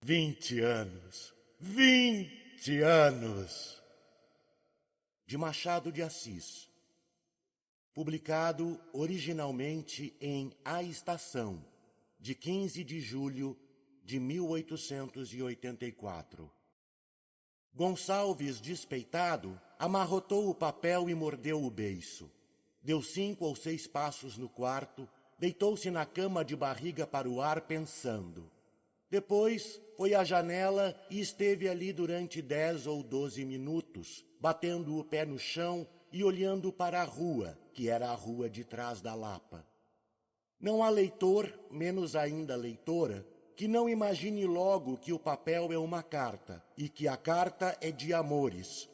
20 anos! 20 anos! De Machado de Assis. Publicado originalmente em A Estação, de 15 de julho de 1884. Gonçalves, despeitado, amarrotou o papel e mordeu o beiço. Deu 5 ou 6 passos no quarto, deitou-se na cama de barriga para o ar, pensando. Depois foi à janela e esteve ali durante 10 ou 12 minutos, batendo o pé no chão e olhando para a rua, que era a rua de trás da Lapa. Não há leitor, menos ainda leitora, que não imagine logo que o papel é uma carta e que a carta é de amores.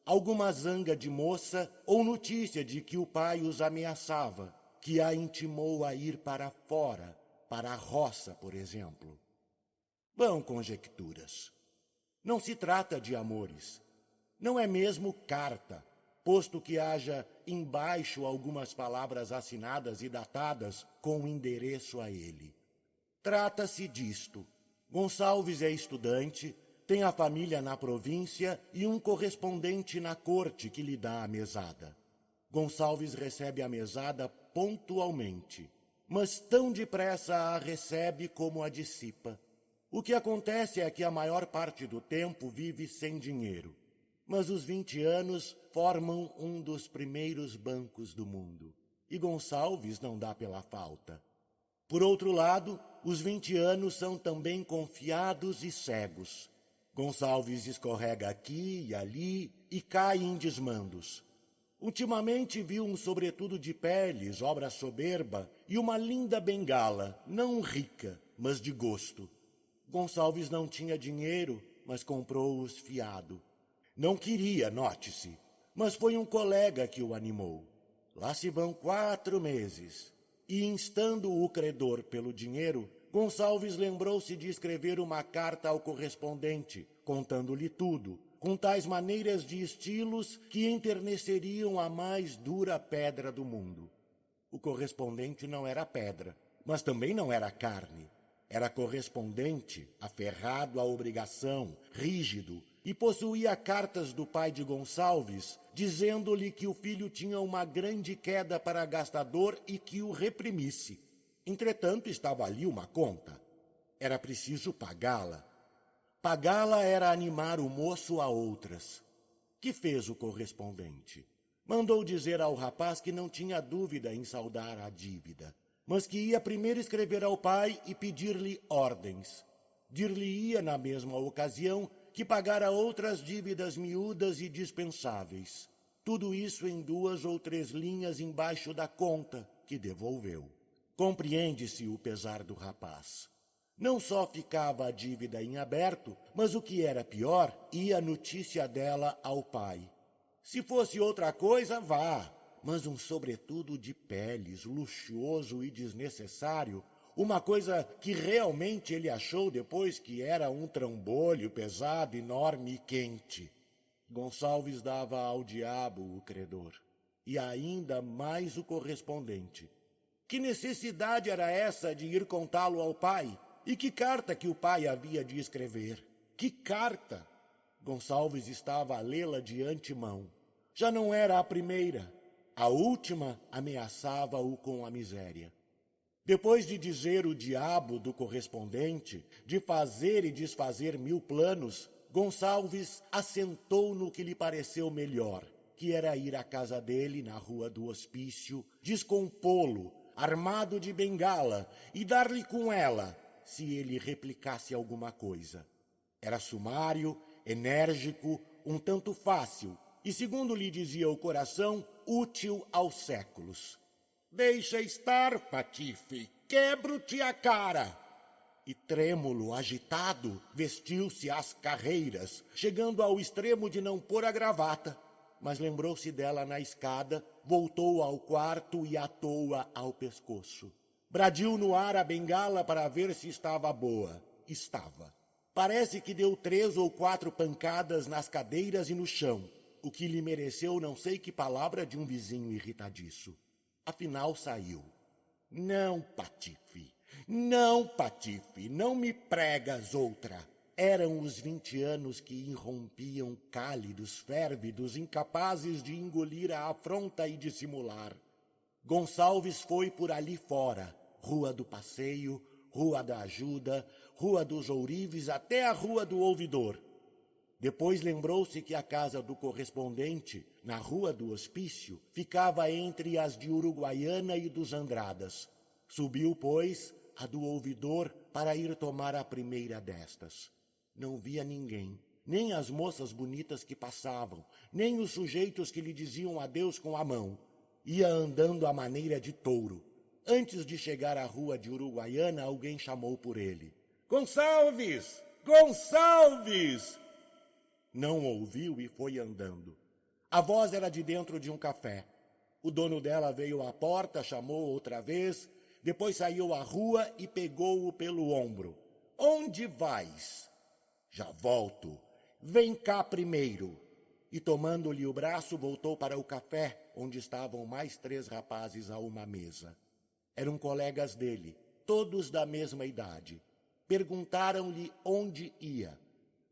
Alguma zanga de moça ou notícia de que o pai os ameaçava, que a intimou a ir para fora, para a roça, por exemplo. Vão conjecturas. Não se trata de amores. Não é mesmo carta, posto que haja embaixo algumas palavras assinadas e datadas com endereço a ele. Trata-se disto. Gonçalves é estudante, tem a família na província e um correspondente na corte que lhe dá a mesada. Gonçalves recebe a mesada pontualmente, mas tão depressa a recebe como a dissipa. O que acontece é que a maior parte do tempo vive sem dinheiro, mas os 20 anos formam um dos primeiros bancos do mundo, e Gonçalves não dá pela falta. Por outro lado, os 20 anos são também confiados e cegos. Gonçalves escorrega aqui e ali e cai em desmandos. Ultimamente viu um sobretudo de peles, obra soberba, e uma linda bengala, não rica, mas de gosto. Gonçalves não tinha dinheiro, mas comprou-os fiado. Não queria, note-se, mas foi um colega que o animou. Lá se vão 4 meses. E, instando o credor pelo dinheiro, Gonçalves lembrou-se de escrever uma carta ao correspondente, contando-lhe tudo, com tais maneiras de estilos que enterneceriam a mais dura pedra do mundo. O correspondente não era pedra, mas também não era carne. Era correspondente, aferrado à obrigação, rígido, e possuía cartas do pai de Gonçalves, dizendo-lhe que o filho tinha uma grande queda para gastador e que o reprimisse. Entretanto, estava ali uma conta. Era preciso pagá-la. Pagá-la era animar o moço a outras. Que fez o correspondente? Mandou dizer ao rapaz que não tinha dúvida em saldar a dívida, mas que ia primeiro escrever ao pai e pedir-lhe ordens. Dir-lhe-ia, na mesma ocasião, que pagara outras dívidas miúdas e dispensáveis. Tudo isso em 2 ou 3 linhas embaixo da conta, que devolveu. Compreende-se o pesar do rapaz. Não só ficava a dívida em aberto, mas o que era pior, ia a notícia dela ao pai. Se fosse outra coisa, vá, mas um sobretudo de peles, luxuoso e desnecessário, uma coisa que realmente ele achou depois que era um trambolho pesado, enorme e quente. Gonçalves dava ao diabo o credor, e ainda mais o correspondente. Que necessidade era essa de ir contá-lo ao pai? E que carta que o pai havia de escrever? Que carta? Gonçalves estava a lê-la de antemão. Já não era a primeira. A última ameaçava-o com a miséria. Depois de dizer o diabo do correspondente, de fazer e desfazer 1000 planos, Gonçalves assentou no que lhe pareceu melhor, que era ir à casa dele, na Rua do Hospício, descompô-lo, armado de bengala, e dar-lhe com ela, se ele replicasse alguma coisa. Era sumário, enérgico, um tanto fácil, e, segundo lhe dizia o coração, útil aos séculos. Deixa estar, Patife, quebro-te a cara. E trêmulo, agitado, vestiu-se às carreiras, chegando ao extremo de não pôr a gravata. Mas lembrou-se dela na escada, voltou ao quarto e atou-a ao pescoço. Bradiu no ar a bengala para ver se estava boa. Estava. Parece que deu 3 ou 4 pancadas nas cadeiras e no chão, o que lhe mereceu não sei que palavra de um vizinho irritadiço. Afinal saiu. Não, Patife, Não, Patife, não me pregas outra. Eram os 20 anos que irrompiam cálidos, férvidos, incapazes de engolir a afronta e dissimular. Gonçalves foi por ali fora, Rua do Passeio, Rua da Ajuda, Rua dos Ourives, até a Rua do Ouvidor. Depois lembrou-se que a casa do correspondente, na Rua do Hospício, ficava entre as de Uruguaiana e dos Andradas. Subiu, pois, a do Ouvidor para ir tomar a primeira destas. Não via ninguém, nem as moças bonitas que passavam, nem os sujeitos que lhe diziam adeus com a mão. Ia andando à maneira de touro. Antes de chegar à Rua de Uruguaiana, alguém chamou por ele. Gonçalves! Gonçalves! Não ouviu e foi andando. A voz era de dentro de um café. O dono dela veio à porta, chamou outra vez, depois saiu à rua e pegou-o pelo ombro. Onde vais? Já volto. Vem cá primeiro. E tomando-lhe o braço, voltou para o café, onde estavam mais 3 rapazes a uma mesa. Eram colegas dele, todos da mesma idade. Perguntaram-lhe onde ia.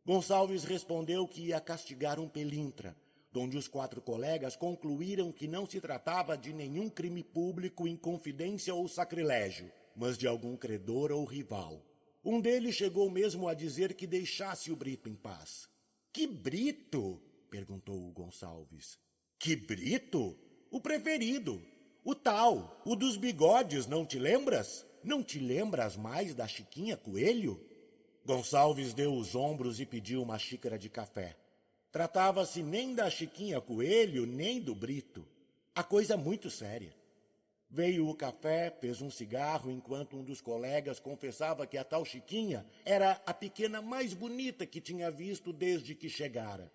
Gonçalves respondeu que ia castigar um pelintra, donde os 4 colegas concluíram que não se tratava de nenhum crime público, inconfidência ou sacrilégio, mas de algum credor ou rival. Um deles chegou mesmo a dizer que deixasse o Brito em paz. — Que Brito? — perguntou o Gonçalves. — Que Brito? O preferido. O tal, o dos bigodes, não te lembras? Não te lembras mais da Chiquinha Coelho? Gonçalves deu os ombros e pediu uma xícara de café. Tratava-se nem da Chiquinha Coelho, nem do Brito. A coisa muito séria. Veio o café, fez um cigarro, enquanto um dos colegas confessava que a tal Chiquinha era a pequena mais bonita que tinha visto desde que chegara.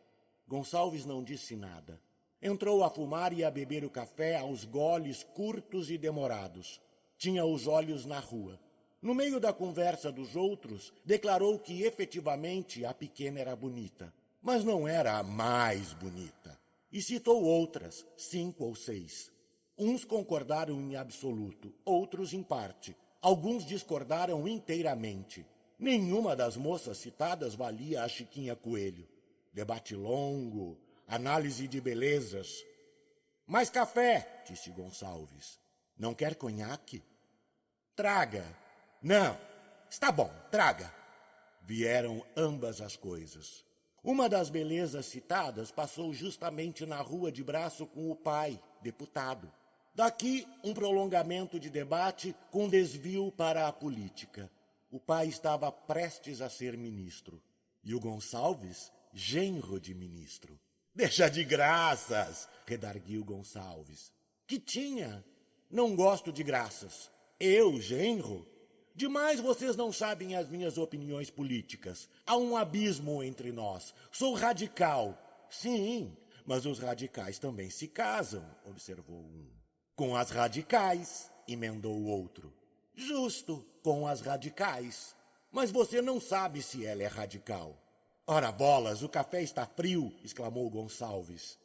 Gonçalves não disse nada. Entrou a fumar e a beber o café aos goles curtos e demorados. Tinha os olhos na rua. No meio da conversa dos outros, declarou que efetivamente a pequena era bonita, mas não era a mais bonita. E citou outras, 5 ou 6. Uns concordaram em absoluto, outros em parte. Alguns discordaram inteiramente. Nenhuma das moças citadas valia a Chiquinha Coelho. Debate longo, análise de belezas. — Mais café, disse Gonçalves. — Não quer conhaque? — Traga. — Não. Está bom, traga. Vieram ambas as coisas. Uma das belezas citadas passou justamente na rua de braço com o pai, deputado. Daqui, um prolongamento de debate com desvio para a política. O pai estava prestes a ser ministro. E o Gonçalves, genro de ministro. — Deixa de graças, redarguiu Gonçalves. — Que tinha? Não gosto de graças. Eu, genro? Demais vocês não sabem as minhas opiniões políticas. Há um abismo entre nós. Sou radical. Sim, mas os radicais também se casam, observou um. Com as radicais, emendou o outro. Justo, com as radicais. Mas você não sabe se ela é radical. Ora bolas, o café está frio, exclamou Gonçalves.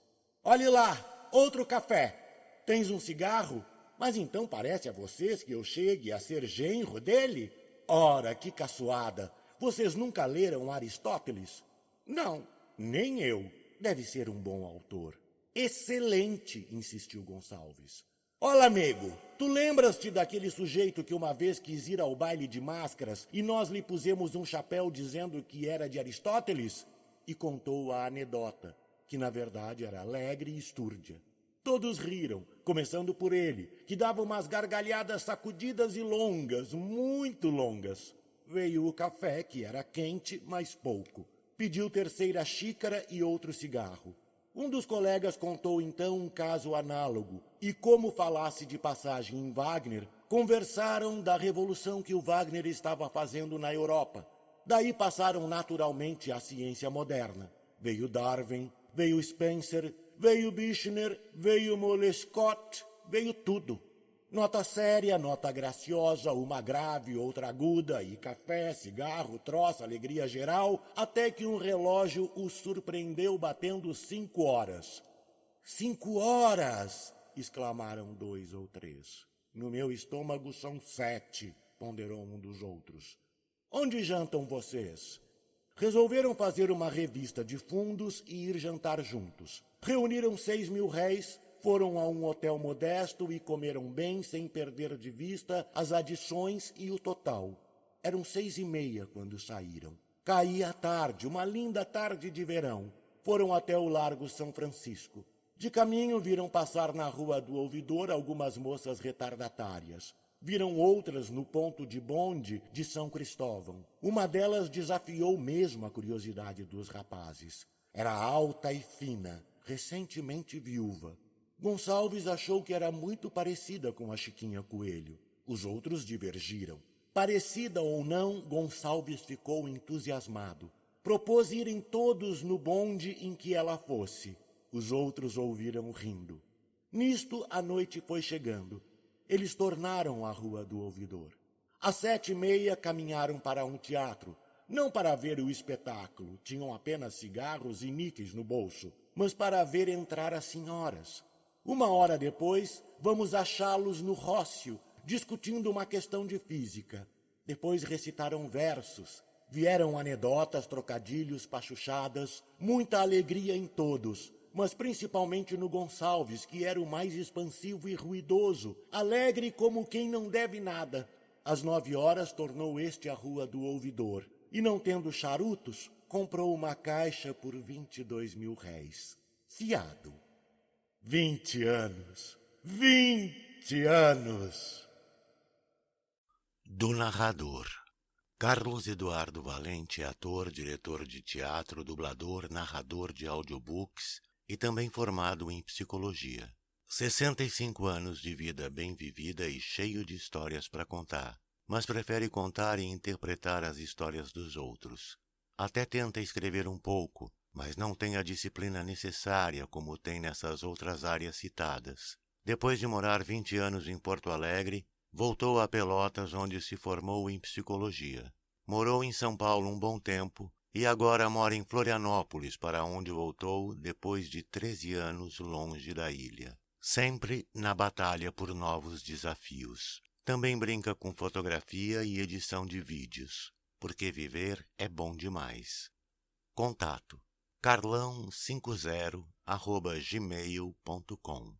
Olhe lá, outro café. Tens um cigarro? Mas então parece a vocês que eu chegue a ser genro dele? Ora, que caçoada! Vocês nunca leram Aristóteles? Não, nem eu. Deve ser um bom autor. Excelente, insistiu Gonçalves. Olha, amigo, tu lembras-te daquele sujeito que uma vez quis ir ao baile de máscaras e nós lhe pusemos um chapéu dizendo que era de Aristóteles? E contou a anedota, que na verdade era alegre e estúrdia. Todos riram, começando por ele, que dava umas gargalhadas sacudidas e longas, muito longas. Veio o café, que era quente, mas pouco. Pediu terceira xícara e outro cigarro. Um dos colegas contou então um caso análogo, e como falasse de passagem em Wagner, conversaram da revolução que o Wagner estava fazendo na Europa. Daí passaram naturalmente à ciência moderna. Veio Darwin, veio Spencer, veio Bichner, veio Molescott, veio tudo. Nota séria, nota graciosa, uma grave, outra aguda, e café, cigarro, troça, alegria geral, até que um relógio o surpreendeu batendo 5 horas. 5 horas! Exclamaram 2 ou 3. No meu estômago são 7. ponderou um dos outros. Onde jantam vocês? Resolveram fazer uma revista de fundos e ir jantar juntos. Reuniram 6.000 réis, foram a um hotel modesto e comeram bem sem perder de vista as adições e o total. Eram 6:30 quando saíram. Caía a tarde, uma linda tarde de verão. Foram até o Largo São Francisco. De caminho viram passar na Rua do Ouvidor algumas moças retardatárias. Viram outras no ponto de bonde de São Cristóvão. Uma delas desafiou mesmo a curiosidade dos rapazes. Era alta e fina, recentemente viúva. Gonçalves achou que era muito parecida com a Chiquinha Coelho. Os outros divergiram. Parecida ou não, Gonçalves ficou entusiasmado. Propôs irem todos no bonde em que ela fosse. Os outros ouviram rindo. Nisto, a noite foi chegando. Eles tornaram à Rua do Ouvidor. Às 7:30 caminharam para um teatro, não para ver o espetáculo, tinham apenas cigarros e níqueis no bolso, mas para ver entrar as senhoras. 1 hora depois, vamos achá-los no Rócio, discutindo uma questão de física. Depois recitaram versos, vieram anedotas, trocadilhos, pachuchadas, muita alegria em todos, mas principalmente no Gonçalves, que era o mais expansivo e ruidoso, alegre como quem não deve nada. Às 9 horas tornou este à Rua do Ouvidor, e não tendo charutos, comprou uma caixa por 22.000 réis. Fiado. 20 anos. 20 anos! Do narrador. Carlos Eduardo Valente é ator, diretor de teatro, dublador, narrador de audiobooks e também formado em psicologia. 65 anos de vida bem vivida e cheio de histórias para contar, mas prefere contar e interpretar as histórias dos outros. Até tenta escrever um pouco, mas não tem a disciplina necessária como tem nessas outras áreas citadas. Depois de morar 20 anos em Porto Alegre, voltou a Pelotas, onde se formou em psicologia. Morou em São Paulo um bom tempo e agora mora em Florianópolis, para onde voltou depois de 13 anos longe da ilha. Sempre na batalha por novos desafios. Também brinca com fotografia e edição de vídeos, porque viver é bom demais. Contato: carlão50@gmail.com